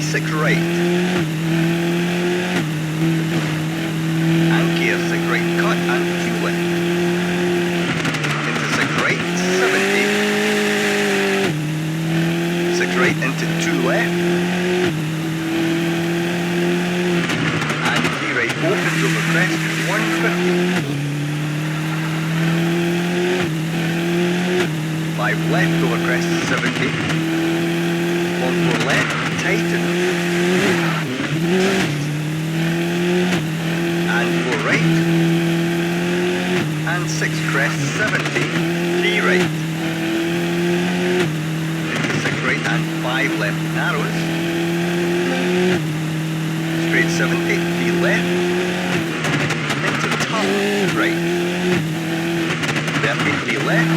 6 right. And gear 6 right cut and 2 left. Into 6 right, 70. 6 right into 2 left. And 3 right opens over crest, 150. 5 left over crest, 70. 1 4 left, tighten. And 4 right. And 6 crest, 70. 3 right. Into 6 right and 5 left, narrows. Straight 70, 3 left. Into turn, right. 33 left.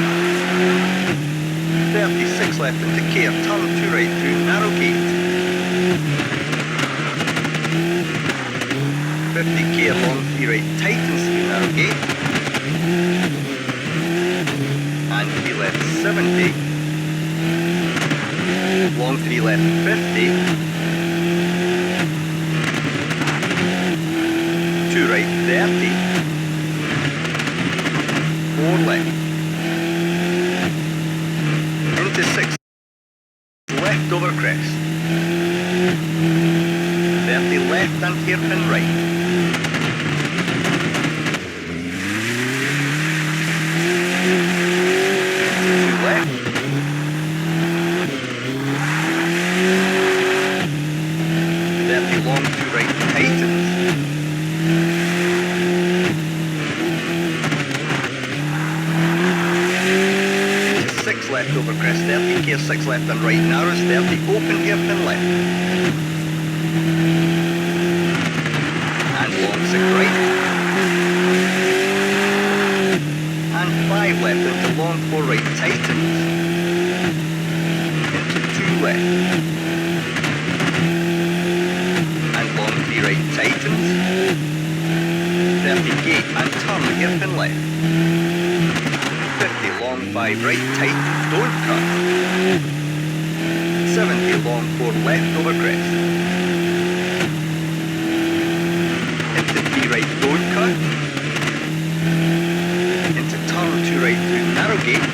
36 left into care, turn 2 right through narrow gate. 50 care long 3 right, tightens through narrow gate. And 3 left 70. Long 3 left 50. 2 right 30. 4 left. Into 6 left over crest. 30 left and hairpin right. 2 left. 30 long 2 right tightens. 6 left over crest, 30 gear 6 left and right, narrows 30, open hairpin left. And long 6 right. And 5 left into long 4 right, tightens. Into 2 left. And long 3 right, tightens. 30 gate and turn hairpin left. 50 long 5 right, tight, don't cut. 70 long 4 left over crest. Into 3 right, don't cut. Into turn 2 right through narrow gate.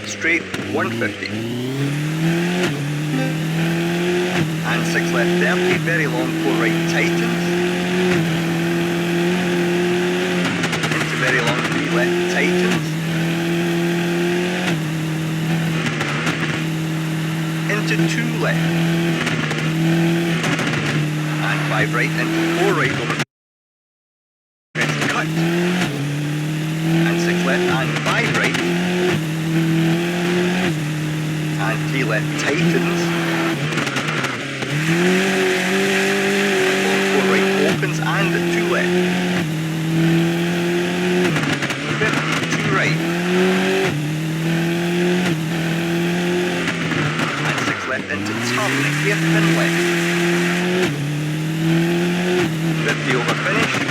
Straight 150. And 6 left 30, very long 4 right, tightens. Very long 3 left, tightens. Into 2 left. And 5 right into 4 right over crest, cut. And 6 left and 5 right. And 3 left, tightens. And 4 right opens and 2 left. 52 right. And 6 left into turn, hairpin left. 50 over finish.